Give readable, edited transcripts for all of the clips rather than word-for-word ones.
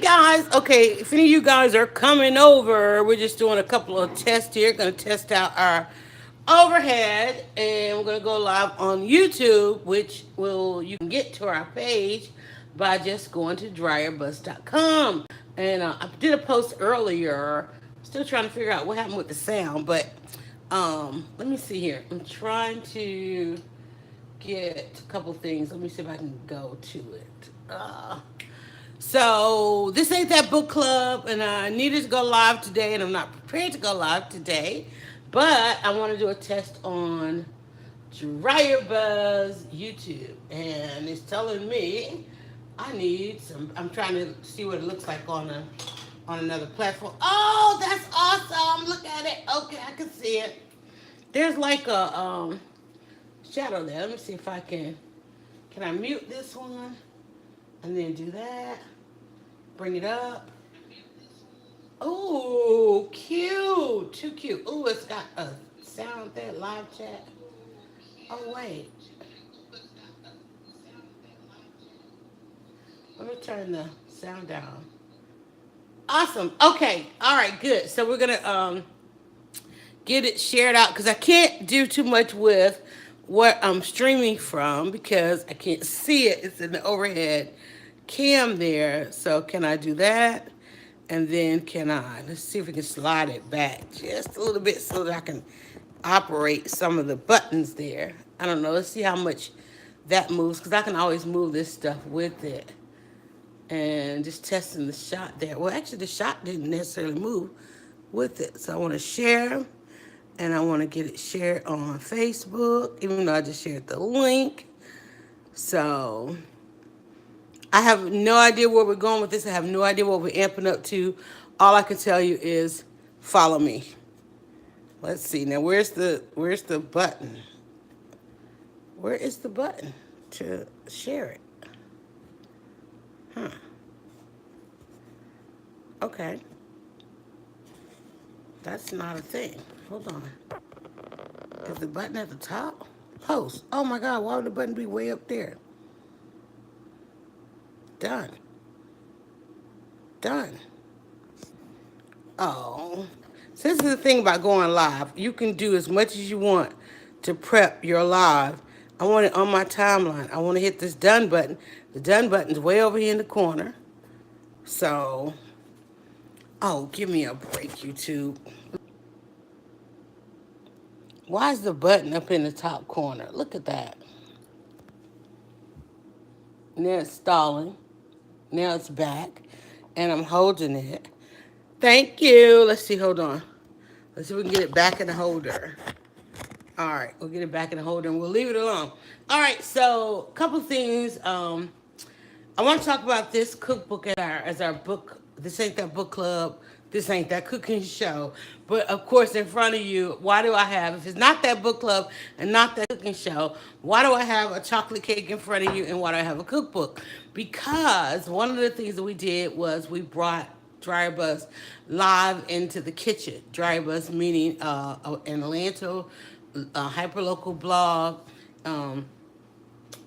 guys, okay, if any of you guys are coming over, we're just doing a couple of tests here. Going to test out our overhead, and we're going to go live on YouTube, which will you can get to our page by just going to DryerBuzz.com. And I did a post earlier. Still trying to figure out what happened with the sound, but let me see here. I'm trying to get a couple things. Let me see if I can go to it. So this ain't that book club, and I needed to go live today, and I'm not prepared to go live today, but I want to do a test on DryerBuzz YouTube, and it's telling me I need some. I'm trying to see what it looks like on another platform. Oh, that's awesome! Look at it. Okay, I can see it. There's like a shadow there. Let me see if I can. Can I mute this one and then do that? Bring it up. Oh, cute. Too cute. Oh, it's got a sound there, live chat. Oh, wait. Let me turn the sound down. Awesome. Okay. All right, good. So we're going to get it shared out because I can't do too much with what I'm streaming from because I can't see it. It's in the overhead cam there. So can I do that? And then let's see if we can slide it back just a little bit so that I can operate some of the buttons there. I don't know. Let's see how much that moves because I can always move this stuff with it. And just testing the shot there. Well, actually, the shot didn't necessarily move with it. So I want to share, and I want to get it shared on Facebook, even though I just shared the link. So I have no idea where we're going with this. I have no idea what we're amping up to. All I can tell you is follow me. Let's see. Now, where's the button? Where is the button to share it? Huh. Okay. That's not a thing. Hold on. Is the button at the top? Post. Oh my God, why would the button be way up there? Done. Done. Oh. So this is the thing about going live. You can do as much as you want to prep your live. I want it on my timeline. I want to hit this done button. The done button's way over here in the corner. So, oh, give me a break, YouTube. Why is the button up in the top corner? Look at that. Now it's stalling. Now it's back. And I'm holding it. Thank you. Let's see. Hold on. Let's see if we can get it back in the holder. All right. We'll get it back in the holder and we'll leave it alone. All right. So, a couple things. I want to talk about this cookbook as our book. This ain't that book club. This ain't that cooking show. But of course, in front of you, why do I have, if it's not that book club and not that cooking show, why do I have a chocolate cake in front of you and why do I have a cookbook? Because one of the things that we did was we brought DryerBuzz live into the kitchen. DryerBuzz meaning an Atlanta hyperlocal blog.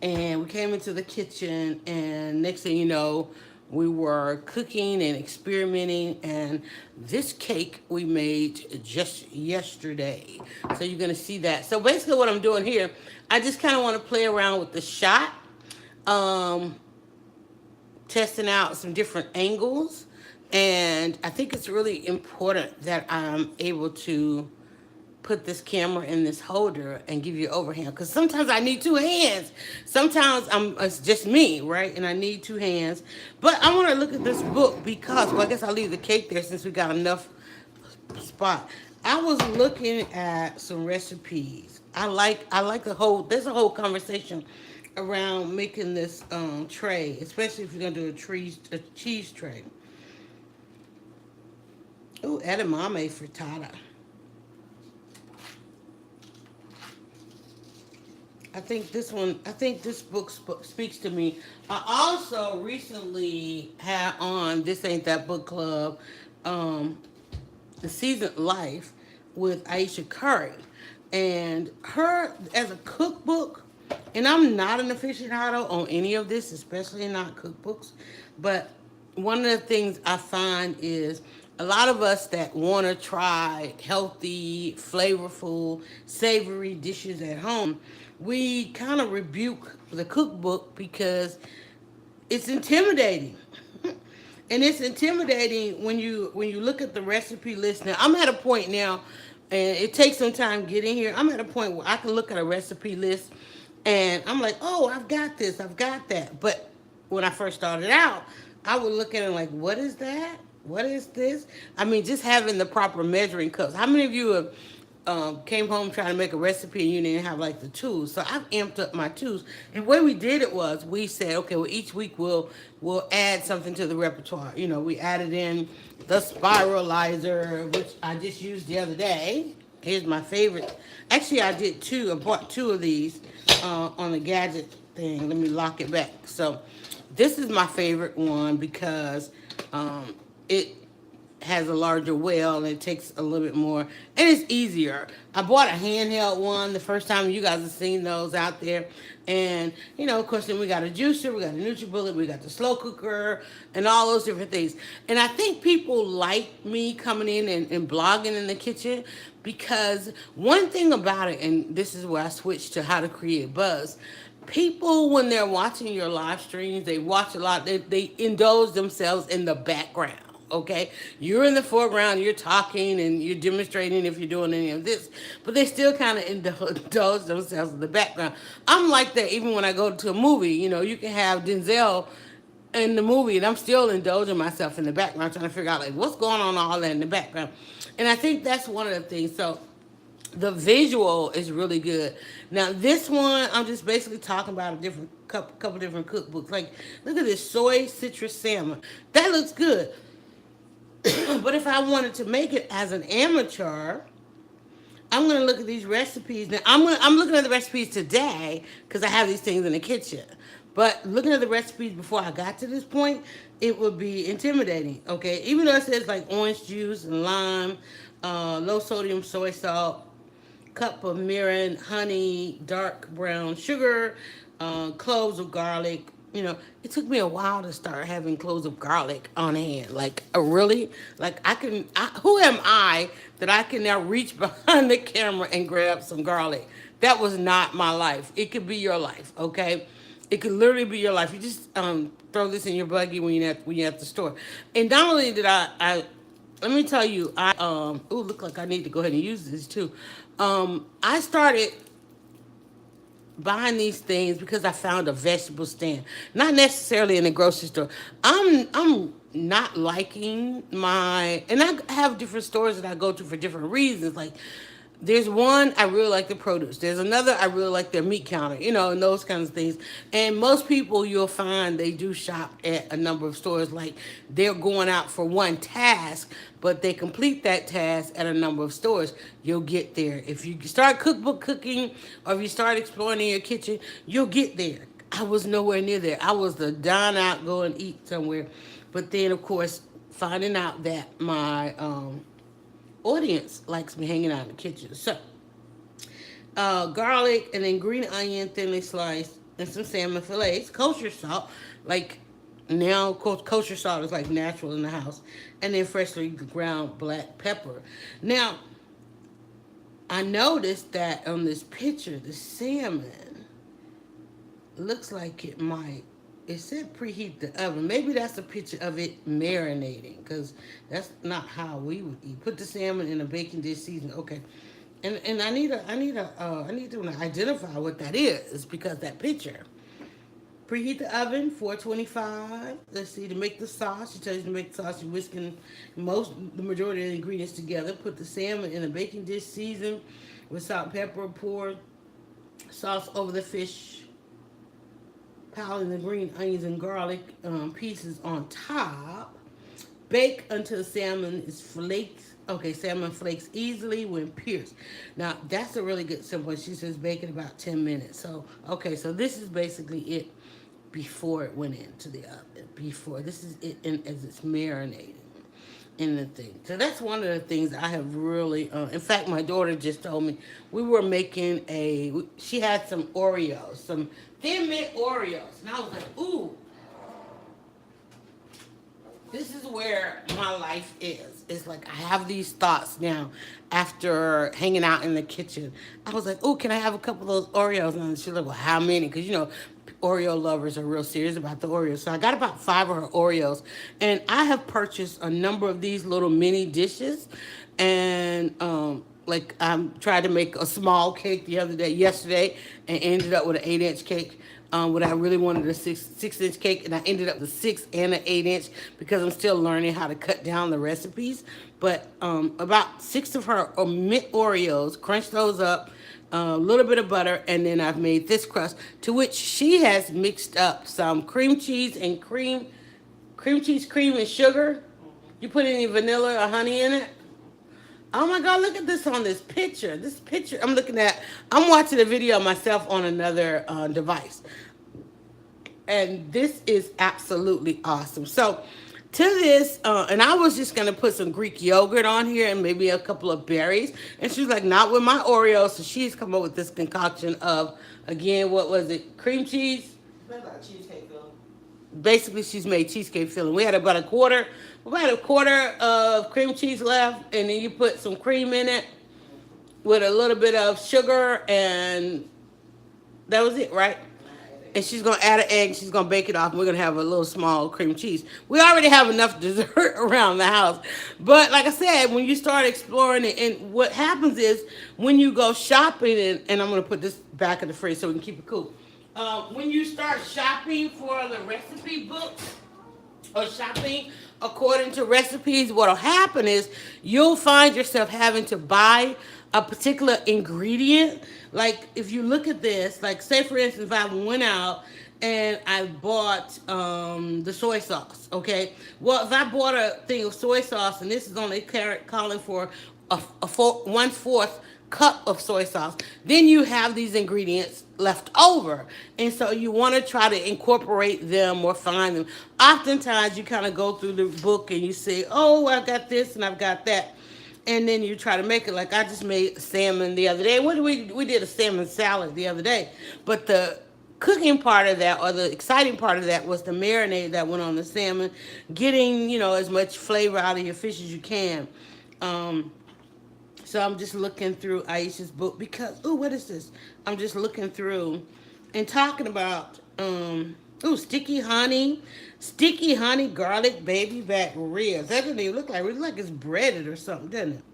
And we came into the kitchen, and next thing you know, we were cooking and experimenting, and this cake we made just yesterday. So you're going to see that. So basically what I'm doing here, I just kind of want to play around with the shot, testing out some different angles, and I think it's really important that I'm able to put this camera in this holder and give you overhand because sometimes I need two hands. Sometimes it's just me, right? And I need two hands. But I want to look at this book because, well, I guess I'll leave the cake there since we got enough spot. I was looking at some recipes. I like there's a whole conversation around making this tray, especially if you're gonna do a cheese tray. Ooh, edamame frittata. I think this book speaks to me. I also recently had on This Ain't That Book Club, The Seasoned Life with Aisha Curry. And her, as a cookbook, and I'm not an aficionado on any of this, especially not cookbooks, but one of the things I find is a lot of us that want to try healthy, flavorful, savory dishes at home, we kind of rebuke the cookbook because it's intimidating. And it's intimidating when you look at the recipe list. Now I'm at a point now, and it takes some time getting here. I'm at a point where I can look at a recipe list and I'm like, oh, I've got this, I've got that. But when I first started out, I would look at it like, what is that? What is this? I mean, just having the proper measuring cups. How many of you have came home trying to make a recipe and you didn't have like the tools? So I've amped up my tools. And the way we did it was we said, okay, well each week we'll add something to the repertoire. You know, we added in the spiralizer, which I just used the other day. Here's my favorite. Actually, I did two. I bought two of these on the gadget thing. Let me lock it back. So this is my favorite one because it has a larger well and it takes a little bit more and it's easier. I bought a handheld one the first time. You guys have seen those out there. And you know, of course, then we got a juicer, we got a NutriBullet, we got the slow cooker and all those different things. And I think people like me coming in and blogging in the kitchen because one thing about it, and this is where I switched to how to create buzz, people when they're watching your live streams, they watch a lot, they indulge themselves in the background. Okay, you're in the foreground, you're talking and you're demonstrating if you're doing any of this, but they still kind of indulge themselves in the background. I'm like that even when I go to a movie. You know, you can have Denzel in the movie and I'm still indulging myself in the background trying to figure out like what's going on all that in the background. And I think that's one of the things. So the visual is really good. Now this one, I'm just basically talking about a different couple different cookbooks. Like, look at this soy citrus salmon. That looks good. But if I wanted to make it as an amateur, I'm gonna look at these recipes. Now I'm looking at the recipes today because I have these things in the kitchen. But looking at the recipes before I got to this point, it would be intimidating. Okay, even though it says like orange juice and lime, low sodium soy salt, cup of mirin, honey, dark brown sugar, cloves of garlic. You know, it took me a while to start having cloves of garlic on hand. Like, really? Like, who am I that I can now reach behind the camera and grab some garlic? That was not my life. It could be your life, okay? It could literally be your life. You just throw this in your buggy when you're at the store. And not only did I let me tell you, look like I need to go ahead and use this too. I started buying these things because I found a vegetable stand, not necessarily in the grocery store. I'm not liking and I have different stores that I go to for different reasons. Like, there's one, I really like the produce. There's another, I really like their meat counter, you know, and those kinds of things. And most people you'll find they do shop at a number of stores. Like, they're going out for one task, but they complete that task at a number of stores. You'll get there. If you start cookbook cooking or if you start exploring in your kitchen, you'll get there. I was nowhere near there. I was the dine out, go and eat somewhere. But then, of course, finding out that my audience likes me hanging out in the kitchen. So, garlic and then green onion thinly sliced and some salmon fillets, kosher salt, like now kosher salt is like natural in the house, and then freshly ground black pepper. Now, I noticed that on this picture, the salmon looks like it said preheat the oven. Maybe that's a picture of it marinating, because that's not how we would eat. Put the salmon in a baking dish season. Okay, and I need to identify what that is because that picture. Preheat the oven 425. Let's see, to make the sauce. She tells you to make the sauce. You're whisking the majority of the ingredients together. Put the salmon in a baking dish, season with salt and pepper. Pour sauce over the fish, piling the green onions and garlic pieces on top. Bake until salmon is flaked. Okay, salmon flakes easily when pierced. Now, that's a really good simple one. She says bake it about 10 minutes. So, okay, so this is basically it before it went into the oven. This is it as it's marinating in the thing. So that's one of the things I have really, in fact, my daughter just told me we were making she had some Oreos, some Thin Mint Oreos. And I was like, ooh, this is where my life is. It's like I have these thoughts now after hanging out in the kitchen. I was like, oh, can I have a couple of those Oreos? And she's like, well, how many? Because, Oreo lovers are real serious about the Oreos. So I got about 5 of her Oreos. And I have purchased a number of these little mini dishes. And, like, I tried to make a small cake yesterday, and ended up with an 8-inch cake. When I really wanted a six inch cake, and I ended up with a 6 and an 8 inch because I'm still learning how to cut down the recipes. But about 6 of her mint Oreos, crunch those up, a little bit of butter, and then I've made this crust, to which she has mixed up some cream cheese, cream, and sugar. You put any vanilla or honey in it? Oh my God, look at this on this picture. This picture I'm watching a video of myself on another device. And this is absolutely awesome. So, to this, and I was just going to put some Greek yogurt on here and maybe a couple of berries. And she's like, not with my Oreos. So, she's come up with this concoction of, again, what was it? Cream cheese? Like cheesecake filling. Basically, she's made cheesecake filling. We had a quarter of cream cheese left, and then you put some cream in it with a little bit of sugar, and that was it, right? And she's gonna add an egg. She's gonna bake it off. And we're gonna have a little small cream cheese. We already have enough dessert around the house, but like I said, when you start exploring it, and what happens is when you go shopping, and I'm gonna put this back in the fridge so we can keep it cool. When you start shopping for the recipe books, or shopping according to recipes, what'll happen is you'll find yourself having to buy a particular ingredient. Like if you look at this, like say for instance, if I went out and I bought the soy sauce, okay? Well, if I bought a thing of soy sauce and this is only calling for one-fourth cup of soy sauce, then you have these ingredients left over. And so you want to try to incorporate them or find them. Oftentimes you kind of go through the book and you say, oh, I've got this and I've got that. And then you try to make it. Like I just made salmon the other day. What did we did a salmon salad the other day. But the cooking part of that, or the exciting part of that, was the marinade that went on the salmon, getting, as much flavor out of your fish as you can. So I'm just looking through Aisha's book because, what is this? I'm just looking through and talking about, sticky honey garlic baby back ribs. That doesn't even look like, it looks like it's breaded or something, doesn't it?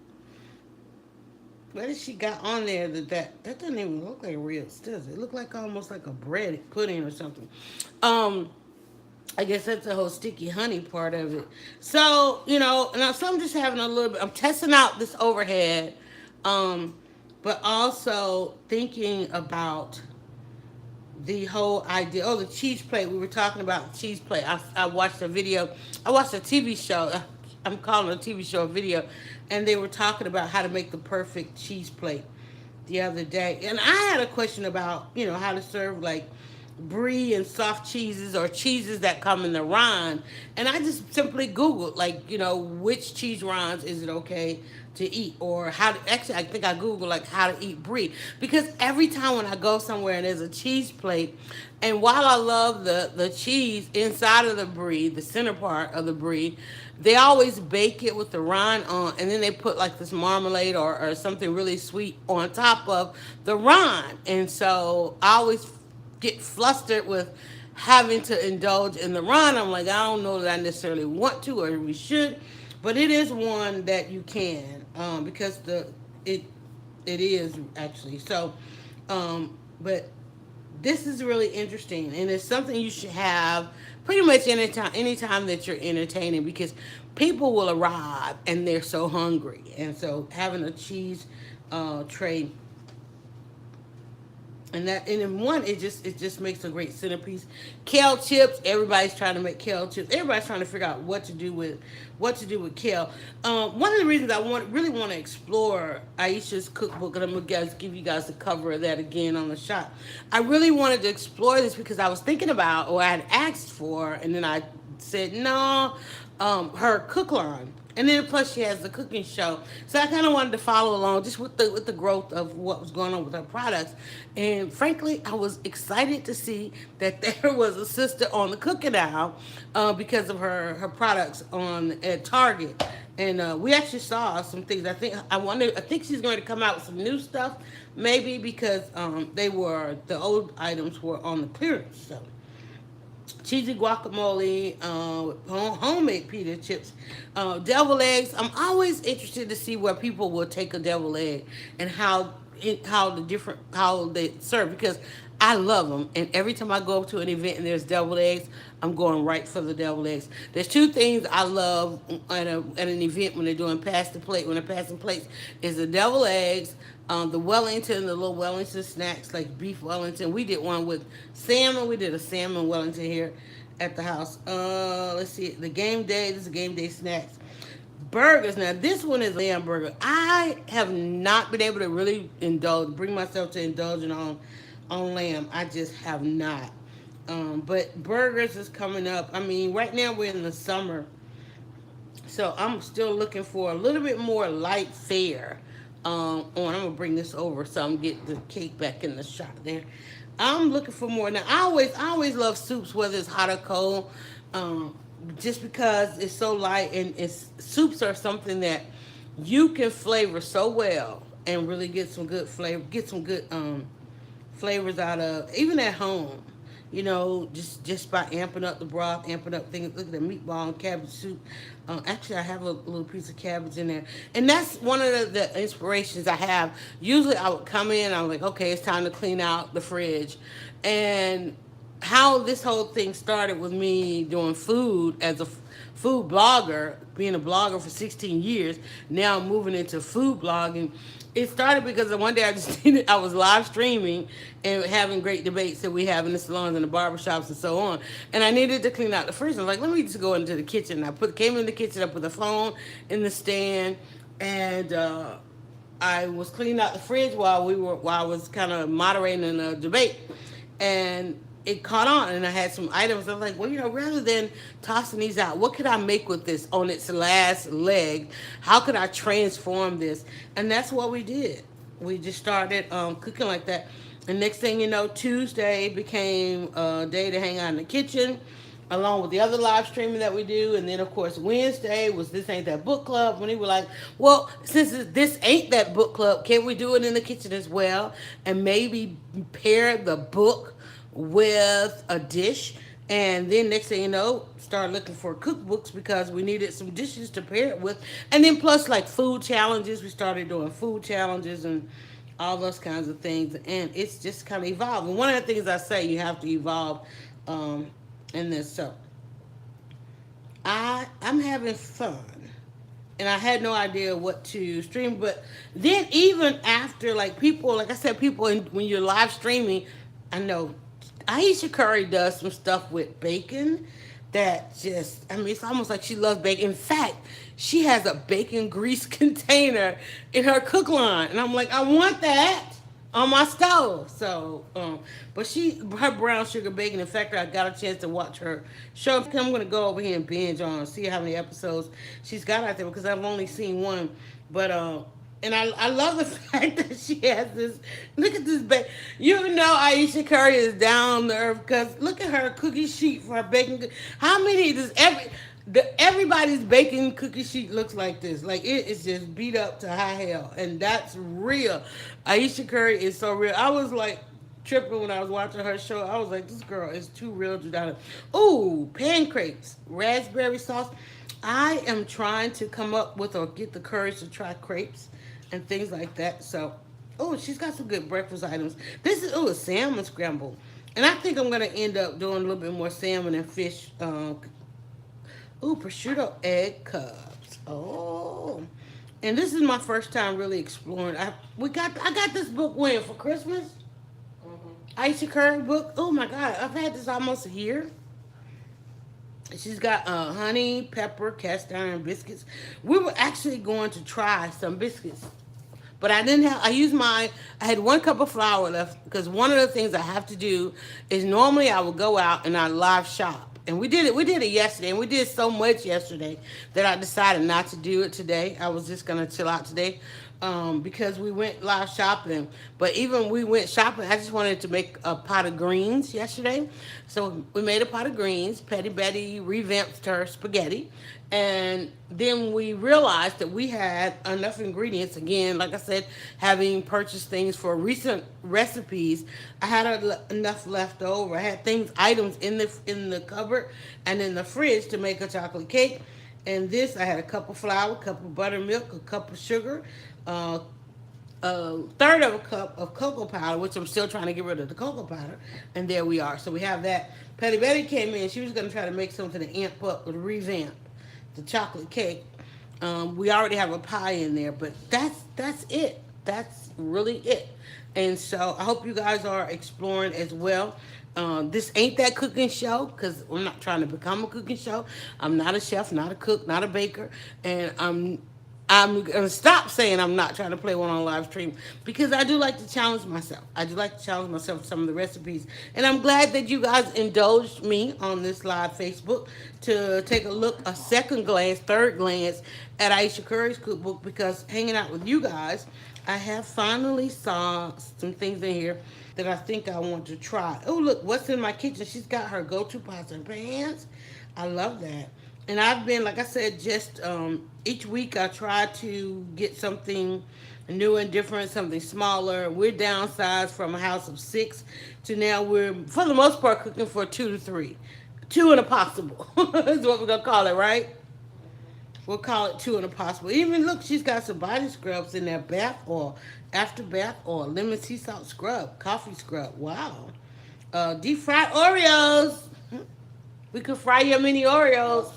What has she got on there that doesn't even look like ribs, does it? It look like almost like a breaded pudding or something. I guess that's the whole sticky honey part of it. So, so I'm just having a little bit, I'm testing out this overhead, but also thinking about the whole idea. Oh, the cheese plate. We were talking about the cheese plate. I watched a video, I watched a TV show. I'm calling it a TV show a video, and they were talking about how to make the perfect cheese plate the other day. And I had a question about, how to serve like brie and soft cheeses or cheeses that come in the rind. And I just simply Googled, like, which cheese rinds is it okay to eat, or actually, I think I Googled, like, how to eat brie. Because every time when I go somewhere and there's a cheese plate, and while I love the cheese inside of the brie, the center part of the brie, they always bake it with the rind on, and then they put like this marmalade or something really sweet on top of the rind. And so I always get flustered with having to indulge in the rind. I'm like, I don't know that I necessarily want to or we should, but it is one that you can, because it is actually so. But this is really interesting, and it's something you should have pretty much anytime that you're entertaining, because people will arrive and they're so hungry, and so having a cheese tray, and in one, it just makes a great centerpiece. Kale chips. Everybody's trying to make kale chips. Everybody's trying to figure out what to do with kale. One of the reasons I really want to explore Aisha's cookbook, and I'm gonna give you guys the cover of that again on the shot. I really wanted to explore this because I was thinking about, or I had asked for, and then I said no. Her cook line. And then plus she has the cooking show. So I kind of wanted to follow along just with the growth of what was going on with her products. And frankly, I was excited to see that there was a sister on the cooking aisle because of her products on at Target. And we actually saw some things. I think she's going to come out with some new stuff, maybe because the old items were on the clearance. So cheesy guacamole, homemade pita chips, devil eggs. I'm always interested to see where people will take a devil egg and how they serve because I love them. And every time I go to an event and there's deviled eggs, I'm going right for the deviled eggs. There's two things I love at an event when they're doing pass the plate. When they're passing plates, is the deviled eggs, the Wellington, the little Wellington snacks like beef Wellington. We did one with salmon. We did a salmon Wellington here at the house. Let's see, the game day. This is game day snacks. Burgers. Now this one is lamb burger. I have not been able to really bring myself to indulging on lamb. I just have not. But burgers is coming up. I mean, right now we're in the summer, so I'm still looking for a little bit more light fare. I'm gonna bring this over so I'm get the cake back in the shot there. I'm looking for more now. I always love soups, whether it's hot or cold. Just because it's so light and it's soups are something that you can flavor so well and really get some good flavor, get some good flavors out of even at home. Just by amping up the broth, amping up things. Look at the meatball and cabbage soup. Actually, I have a little piece of cabbage in there, and that's one of the inspirations I have. Usually, I would come in. I'm like, okay, it's time to clean out the fridge, and how this whole thing started with me doing food as a food blogger, being a blogger for 16 years. Now I'm moving into food blogging. It started because one day I was live streaming and having great debates that we have in the salons and the barbershops and so on. And I needed to clean out the fridge. I was like, let me just go into the kitchen. Came in the kitchen, I put the phone in the stand, and I was cleaning out the fridge while I was kind of moderating a debate, and it caught on, and I had some items. I was like, well, rather than tossing these out, what could I make with this on its last leg? How could I transform this? And that's what we did. We just started cooking like that. And next thing you know, Tuesday became a day to hang out in the kitchen, along with the other live streaming that we do. And then, of course, Wednesday was This Ain't That Book Club. When he was like, well, since this ain't that book club, can we do it in the kitchen as well? And maybe pair the book with a dish. And then next thing you know, start looking for cookbooks because we needed some dishes to pair it with. And then plus like food challenges, we started doing food challenges and all those kinds of things. And it's just kind of evolved. And one of the things I say, you have to evolve in this. So I'm having fun. And I had no idea what to stream. But then even after, like people, like I said, when you're live streaming, I know Aisha Curry does some stuff with bacon that it's almost like she loves bacon. In fact, she has a bacon grease container in her cook line. And I'm like, I want that on my stove. So, but her brown sugar bacon. In fact, I got a chance to watch her show. I'm going to go over here and binge on, see how many episodes she's got out there because I've only seen one. But, and I love the fact that she has this. Look at this bacon. You know Aisha Curry is down to earth because look at her cookie sheet for her bacon. How many does everybody's bacon cookie sheet looks like this? Like it is just beat up to high hell, and that's real. Aisha Curry is so real. I was like tripping when I was watching her show. I was like, this girl is too real to die. Ooh, pancakes, raspberry sauce. I am trying to come up with or get the courage to try crepes and things like that. So, she's got some good breakfast items. This is a salmon scramble, and I think I'm gonna end up doing a little bit more salmon and fish. Prosciutto egg cups. And this is my first time really exploring. I got this book when for Christmas. Aisha Curry book. Oh my God, I've had this almost a year. She's got honey, pepper, cast iron biscuits. We were actually going to try some biscuits, but I didn't have. I had 1 cup of flour left because one of the things I have to do is normally I would go out and I live shop And we did it yesterday, and we did so much yesterday that I decided not to do it today. I was just gonna chill out today, because we went live shopping. But even we went shopping, I just wanted to make a pot of greens yesterday. So we made a pot of greens. Petty Betty revamped her spaghetti, and then we realized that we had enough ingredients. Again, like I said, having purchased things for recent recipes, I had enough left over. I had items in the cupboard and in the fridge to make a chocolate cake. And this, I had a cup of flour, a cup of buttermilk, a cup of sugar, uh, a third of a cup of cocoa powder, which I'm still trying to get rid of the cocoa powder. And there we are. So we have that. Petty Betty came in. She was going to try to make something to amp up or revamp the chocolate cake. We already have a pie in there, but that's it. That's really it. And so I hope you guys are exploring as well. This ain't that cooking show because I'm not trying to become a cooking show. I'm not a chef, not a cook, not a baker, and I'm gonna stop saying I'm not trying to play one on live stream because I do like to challenge myself. I do like to challenge myself with some of the recipes, and I'm glad that you guys indulged me on this live Facebook to take a look, a second glance, third glance at Aisha Curry's cookbook because hanging out with you guys, I have finally saw some things in here that I think I want to try. Oh look, what's in my kitchen? She's got her go-to pots and pans. I love that. And I've been, like I said, just each week I try to get something new and different, something smaller. We're downsized from a house of 6 to now we're, for the most part, cooking for 2 to 3. 2 and a possible is what we're going to call it, right? We'll call it 2 and a possible. Even look, she's got some body scrubs in there, bath oil, after bath oil, lemon sea salt scrub, coffee scrub. Wow. Deep fried Oreos. We could fry your mini Oreos.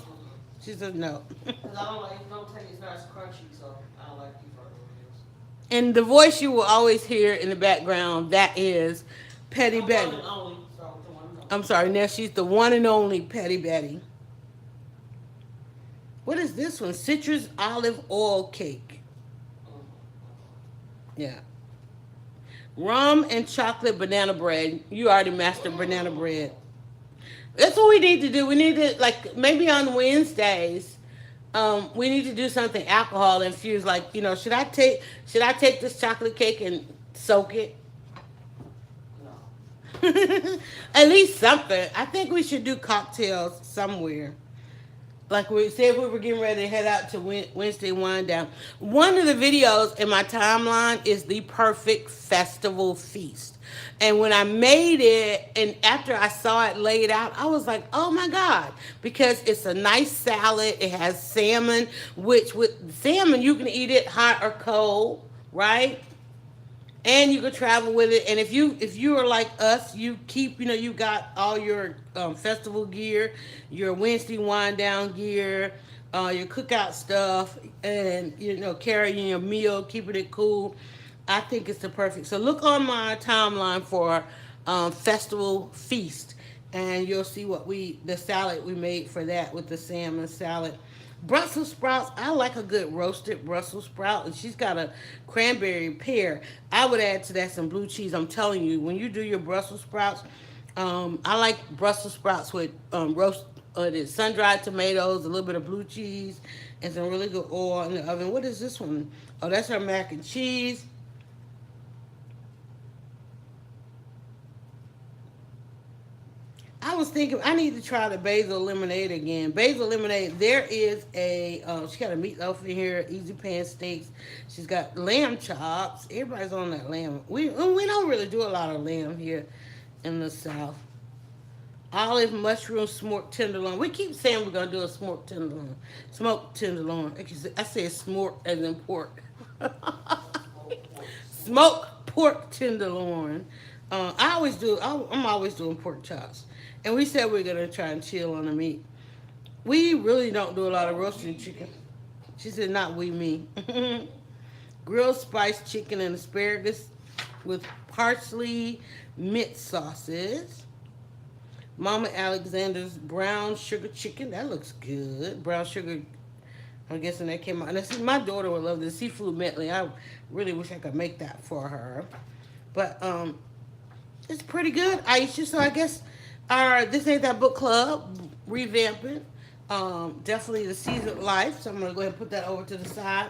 She says no. Because I don't like, it don't taste, it's not as crunchy, so I don't like deep fried Oreos. And the voice you will always hear in the background, that is Petty The one Betty. and only, so the one and only. I'm sorry, now she's the one and only Petty Betty. What is this one? Citrus olive oil cake. Yeah. Rum and chocolate banana bread. You already mastered banana bread. That's what we need to do. We need to, like, maybe on Wednesdays, we need to do something alcohol infused. Like, should I take this chocolate cake and soak it? No. At least something. I think we should do cocktails somewhere. Like we said, we were getting ready to head out to Wednesday wind down. One of the videos in my timeline is the perfect festival feast. And when I made it, and after I saw it laid out, I was like, oh my God. Because it's a nice salad. It has salmon, which with salmon, you can eat it hot or cold, right? And you could travel with it. And if you are like us, you keep, you got all your festival gear, your Wednesday wind down gear, your cookout stuff, and carrying your meal, keeping it cool. I think it's the perfect. So look on my timeline for festival feast, and you'll see the salad we made for that with the salmon salad. Brussels sprouts, I like a good roasted Brussels sprout, and she's got a cranberry pear. I would add to that some blue cheese. I'm telling you, when you do your Brussels sprouts, I like Brussels sprouts with sun dried tomatoes, a little bit of blue cheese, and some really good oil in the oven. What is this one? Oh, that's her mac and cheese. I was thinking I need to try the basil lemonade again. Basil lemonade. There is she got a meatloaf in here, easy pan steaks. She's got lamb chops. Everybody's on that lamb. We don't really do a lot of lamb here in the South. Olive mushroom smoked tenderloin. We keep saying we're gonna do a smoked tenderloin. Smoked tenderloin. I say smoked as in pork. Smoked pork tenderloin. I always do. I'm always doing pork chops. And we said we're gonna try and chill on the meat. We really don't do a lot of roasting chicken. She said, "Not we, me." Grilled spiced chicken and asparagus with parsley mint sauces. Mama Alexander's brown sugar chicken. That looks good. Brown sugar. I'm guessing that came out. And see, my daughter would love the seafood medley. I really wish I could make that for her. But it's pretty good, Aisha. So I guess our This Ain't That Book Club revamping. Definitely the seasoned life. So I'm gonna go ahead and put that over to the side.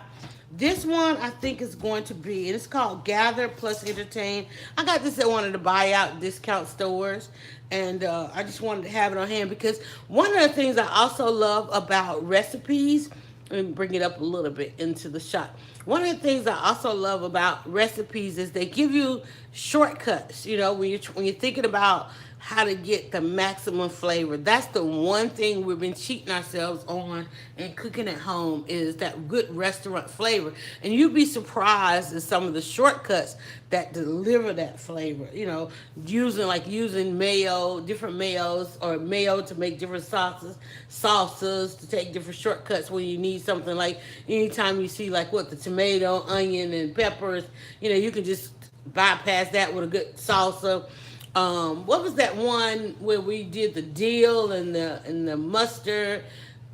This one I think is going to be, and it's called Gather Plus Entertain. I got this at one of the buyout discount stores, and I just wanted to have it on hand because one of the things I also love about recipes, and bring it up a little bit into the shot. One of the things I also love about recipes is they give you shortcuts. You know, when you're thinking about how to get the maximum flavor. That's the one thing we've been cheating ourselves on in cooking at home is that good restaurant flavor. And you'd be surprised at some of the shortcuts that deliver that flavor. You know, using mayo, different mayos, or mayo to make different salsas to take different shortcuts when you need something like anytime you see like what the tomato, onion, and peppers, you know, you can just bypass that with a good salsa. What was that one where we did the dill and the mustard?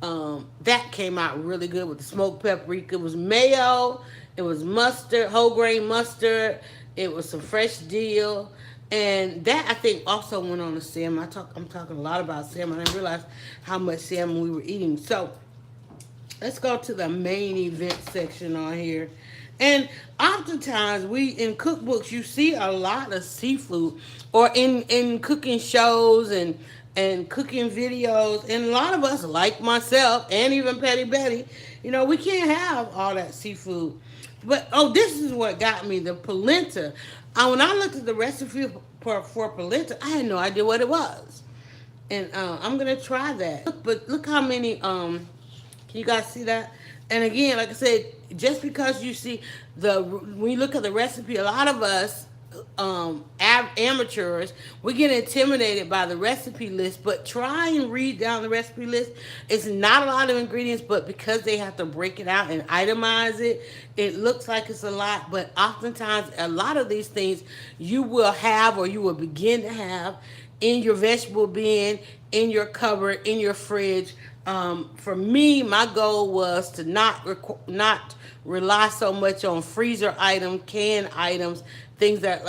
That came out really good with the smoked paprika. It was mayo, it was mustard, whole grain mustard, it was some fresh dill, and that I think also went on the salmon. I'm talking a lot about salmon. I didn't realize how much salmon we were eating. So let's go to the main event section on here. And oftentimes we in cookbooks you see a lot of seafood or in cooking shows and cooking videos, and a lot of us like myself and even Petty Betty, you know, we can't have all that seafood. But oh, this is what got me, the polenta. When I looked at the recipe for polenta, I had no idea what it was. And I'm gonna try that. But look how many can you guys see that? And again, like I said, just because you see when you look at the recipe, a lot of us amateurs, we get intimidated by the recipe list. But try and read down the recipe list. It's not a lot of ingredients, but because they have to break it out and itemize it, it looks like it's a lot. But oftentimes, a lot of these things you will have or you will begin to have in your vegetable bin, in your cupboard, in your fridge. For me, my goal was to not rely so much on freezer items, canned items, things that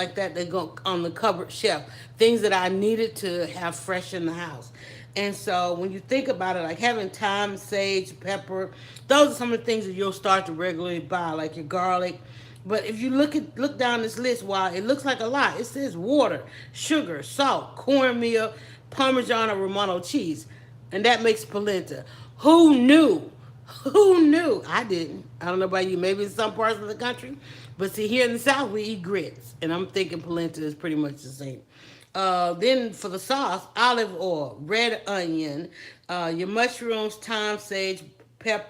go on the cupboard shelf, things that I needed to have fresh in the house. And so when you think about it, like having thyme, sage, pepper, those are some of the things that you'll start to regularly buy, like your garlic. But if you look down this list, while it looks like a lot, it says water, sugar, salt, cornmeal, Parmesan or Romano cheese, and that makes polenta. Who knew? Who knew? I didn't. I don't know about you. Maybe in some parts of the country, but see, here in the South we eat grits, and I'm thinking polenta is pretty much the same. Then for the sauce, olive oil, red onion, your mushrooms, thyme, sage,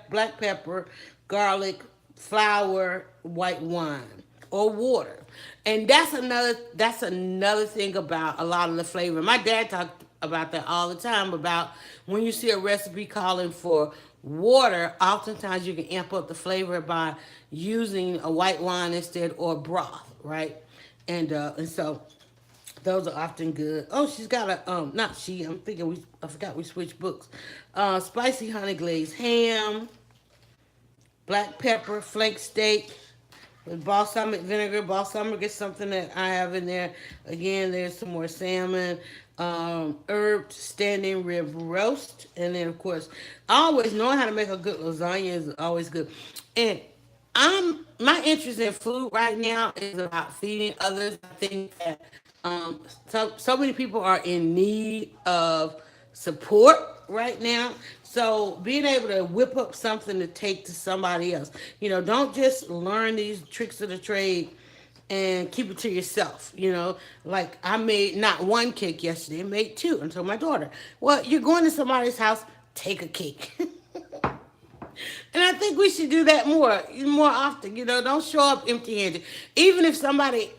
black pepper, garlic, flour, white wine, or water. And that's another thing about a lot of the flavor. My dad talked about that all the time, about when you see a recipe calling for water, oftentimes you can amp up the flavor by using a white wine instead, or broth, right? And so those are often good. Oh, she's got a not she. I forgot we switched books. Spicy honey glazed ham, black pepper, flake steak with balsamic vinegar. Balsamic is something that I have in there. Again, there's some more salmon, herb standing rib roast, and then of course, always knowing how to make a good lasagna is always good. And my interest in food right now is about feeding others. I think that so many people are in need of support right now. So being able to whip up something to take to somebody else, you know, don't just learn these tricks of the trade and keep it to yourself. You know, like I made not one cake yesterday, I made two. And told my daughter, well, you're going to somebody's house, take a cake. And I think we should do that more often. You know, don't show up empty-handed. Even if somebody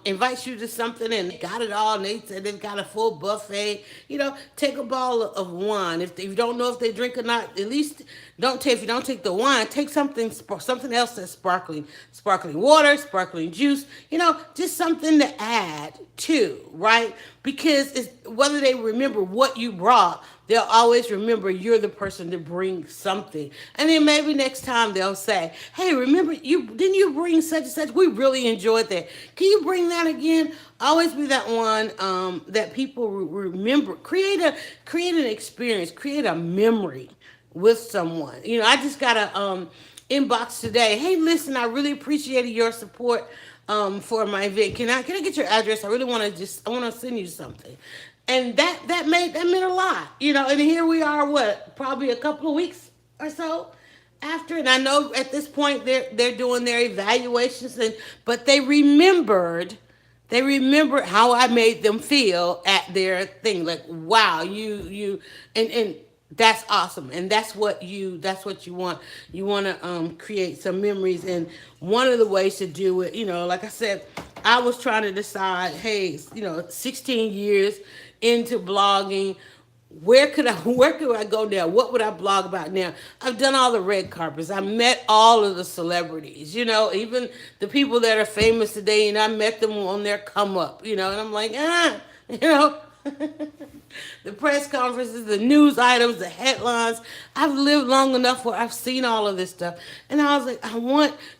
invites you to something and they got it all, and they said they've got a full buffet, you know, take a bottle of wine. If you don't know if they drink or not, at least if you don't take the wine, take something else that's sparkling water, sparkling juice. You know, just something to add to, right? Because whether they remember what you brought, they'll always remember you're the person to bring something. And then maybe maybe next time they'll say, "Hey, remember you bring such and such? We really enjoyed that. Can you bring that again?" Always be that one that people remember. Create an experience, create a memory with someone. I just got a inbox today. Hey, listen, I really appreciated your support for my event. Can I get your address? I want to send you something. And that meant a lot. And here we are, what, probably a couple of weeks or so after. And I know at this point they're doing their evaluations, but they remembered how I made them feel at their thing. Like, wow, and that's awesome. And that's what you want. You want to create some memories. And one of the ways to do it, like I said, I was trying to decide, hey, 16 years into blogging, where could I go now? What would I blog about now? I've done all the red carpets. I met all of the celebrities, even the people that are famous today, and I met them on their come up, and I'm like, you know. The press conferences, the news items, the headlines. I've lived long enough where I've seen all of this stuff. And I was like,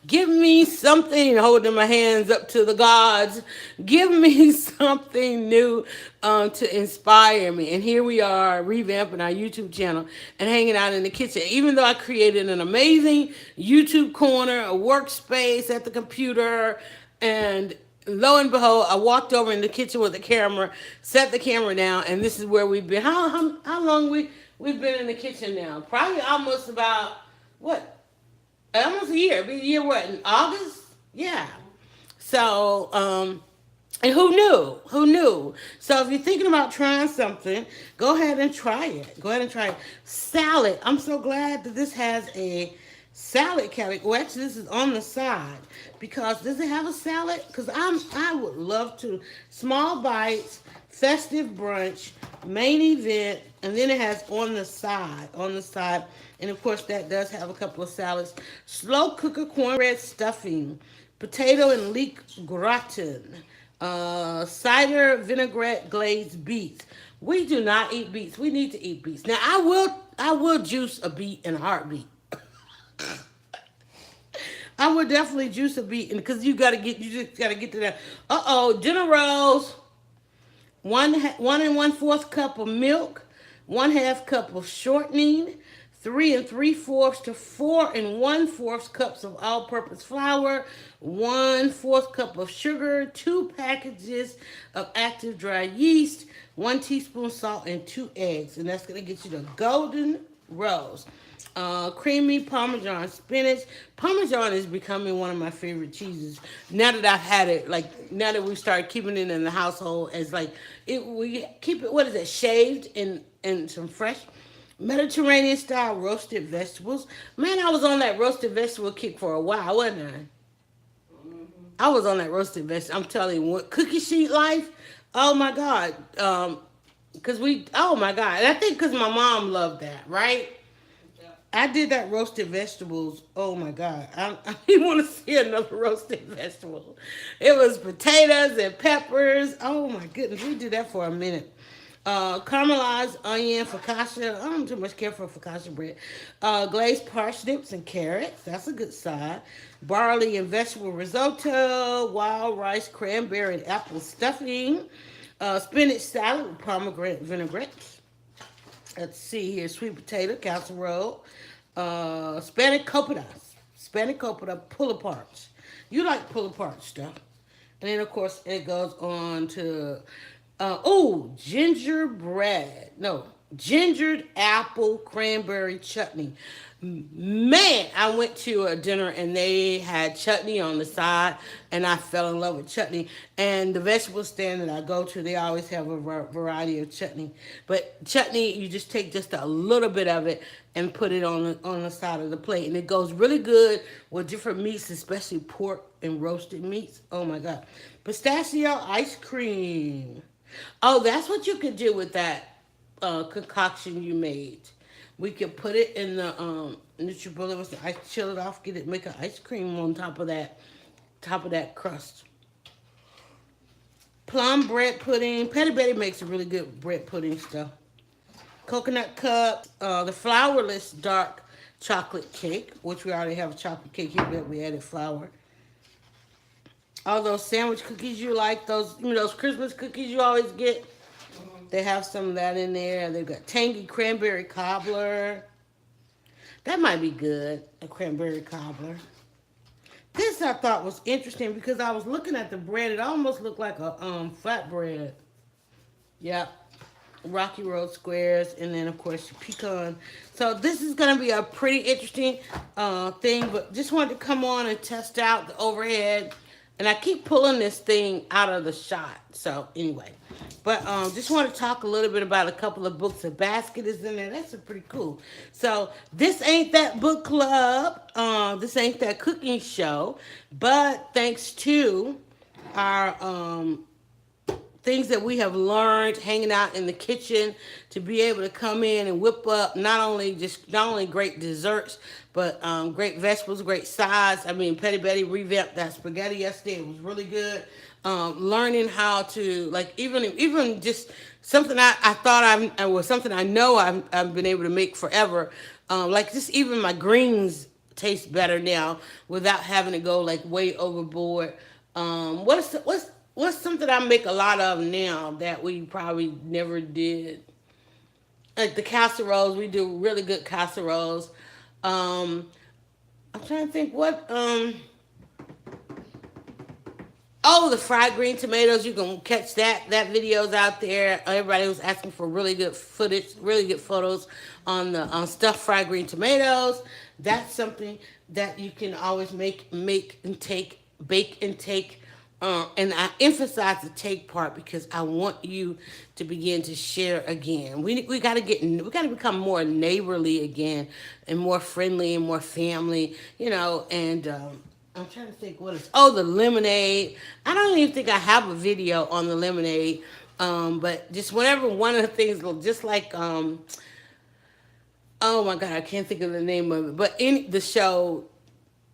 give me something, holding my hands up to the gods. Give me something new to inspire me. And here we are revamping our YouTube channel and hanging out in the kitchen. Even though I created an amazing YouTube corner, a workspace at the computer, and lo and behold, I walked over in the kitchen with the camera, set the camera down, and this is where we've been. How long we've been in the kitchen now? Probably almost about what? Almost a year. Be a year what? In August? Yeah. So, and who knew? Who knew? So if you're thinking about trying something, go ahead and try it. Go ahead and try it. Salad. I'm so glad that this has a salad category. Well, actually, this is on the side because does it have a salad? Because I would love to. Small bites, festive brunch, main event, and then it has on the side, and of course that does have a couple of salads. Slow cooker cornbread stuffing, potato and leek gratin, cider vinaigrette glazed beets. We do not eat beets. We need to eat beets. Now I will juice a beet in a heartbeat. I would definitely juice a beet because you just gotta get to that. Dinner rolls, one and 1/4 cup of milk, 1/2 cup of shortening, 3 3/4 to 4 cups of all-purpose flour, 1/4 cup of sugar, 2 packages of active dry yeast, 1 teaspoon salt, and 2 eggs, and that's gonna get you the golden rolls. Creamy Parmesan spinach. Parmesan is becoming one of my favorite cheeses now that I've had it. Like now that we started keeping it in the household, as like we keep it. What is it? Shaved and some fresh Mediterranean style roasted vegetables. Man, I was on that roasted vegetable kick for a while, wasn't I? I was on that roasted vegetable. I'm telling you, what cookie sheet life. Oh my God. Oh my God. And I think because my mom loved that, right? I did that roasted vegetables. Oh my God. I didn't want to see another roasted vegetable. It was potatoes and peppers. Oh my goodness. We did that for a minute. Caramelized onion, focaccia. I don't too much care for focaccia bread. Glazed parsnips and carrots. That's a good side. Barley and vegetable risotto. Wild rice, cranberry, and apple stuffing. Spinach salad with pomegranate vinaigrette. Let's see here. Sweet potato casserole. Spanish copita pull apart. You like pull apart stuff. And then, of course, it goes on to, gingerbread. No, gingered apple cranberry chutney. Man, I went to a dinner and they had chutney on the side, and I fell in love with chutney. And the vegetable stand that I go to, they always have a variety of chutney. But chutney, you just take just a little bit of it and put it on the side of the plate, and it goes really good with different meats, especially pork and roasted meats. Oh my God, pistachio ice cream. Oh, that's what you could do with that concoction you made. We could put it in the NutriBullet, ice, chill it off, make an ice cream on top of that crust. Plum bread pudding. Petty Betty makes a really good bread pudding stuff. Coconut cup. The flourless dark chocolate cake, which we already have a chocolate cake here, but we added flour. All those sandwich cookies you like, those those Christmas cookies you always get, they have some of that in there. They've got tangy cranberry cobbler. That might be good, a cranberry cobbler. This I thought was interesting because I was looking at the bread. It almost looked like a flatbread. Yep. Rocky Road squares, and then of course your pecan. So this is going to be a pretty interesting thing, but just wanted to come on and test out the overhead. And I keep pulling this thing out of the shot. So anyway, but just want to talk a little bit about a couple of books. A basket is in there. That's pretty cool. So this ain't that book club. This ain't that cooking show. But thanks to our things that we have learned hanging out in the kitchen, to be able to come in and whip up not only great desserts, but great vegetables, great sides. I mean, Petty Betty revamped that spaghetti yesterday. It was really good. Learning how to, like, even just something I thought I was something I know I've been able to make forever. Like, just even my greens taste better now without having to go like way overboard. What's something I make a lot of now that we probably never did? Like the casseroles, we do really good casseroles. I'm trying to think what. Oh, the fried green tomatoes. You can catch that. That video's out there. Everybody was asking for really good footage, really good photos on the stuffed fried green tomatoes. That's something that you can always make and take, bake and take. And I emphasize the take part because I want you to begin to share again. We got to become more neighborly again, and more friendly and more family. And I'm trying to think what is. Oh, the lemonade. I don't even think I have a video on the lemonade. But just whenever one of the things, just like oh my God, I can't think of the name of it. But in the show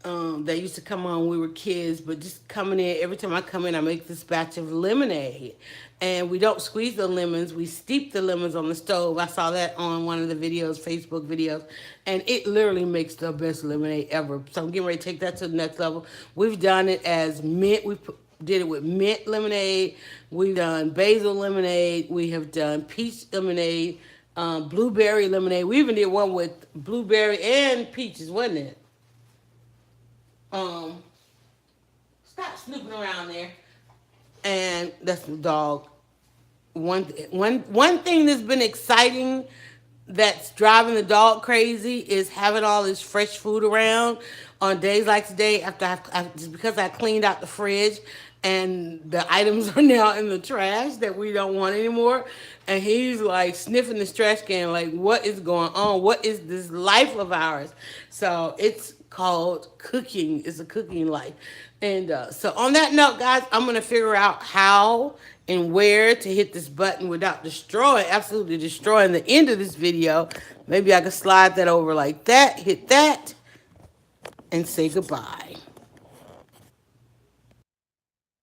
that used to come on when we were kids, but just coming in, every time I come in, I make this batch of lemonade. And we don't squeeze the lemons, we steep the lemons on the stove. I saw that on one of the videos, Facebook videos, and it literally makes the best lemonade ever. So I'm getting ready to take that to the next level. We've done it as mint, did it with mint lemonade, we've done basil lemonade, we have done peach lemonade, blueberry lemonade. We even did one with blueberry and peaches, wasn't it? Stop snooping around there. And that's the dog. One thing that's been exciting, that's driving the dog crazy, is having all this fresh food around on days like today, after just because I cleaned out the fridge and the items are now in the trash that we don't want anymore. And he's like sniffing this trash can like, what is going on? What is this life of ours? So it's called cooking. It's a cooking life. And so on that note, guys, I'm going to figure out how and where to hit this button without absolutely destroying the end of this video. Maybe I could slide that over like that, hit that, and say goodbye.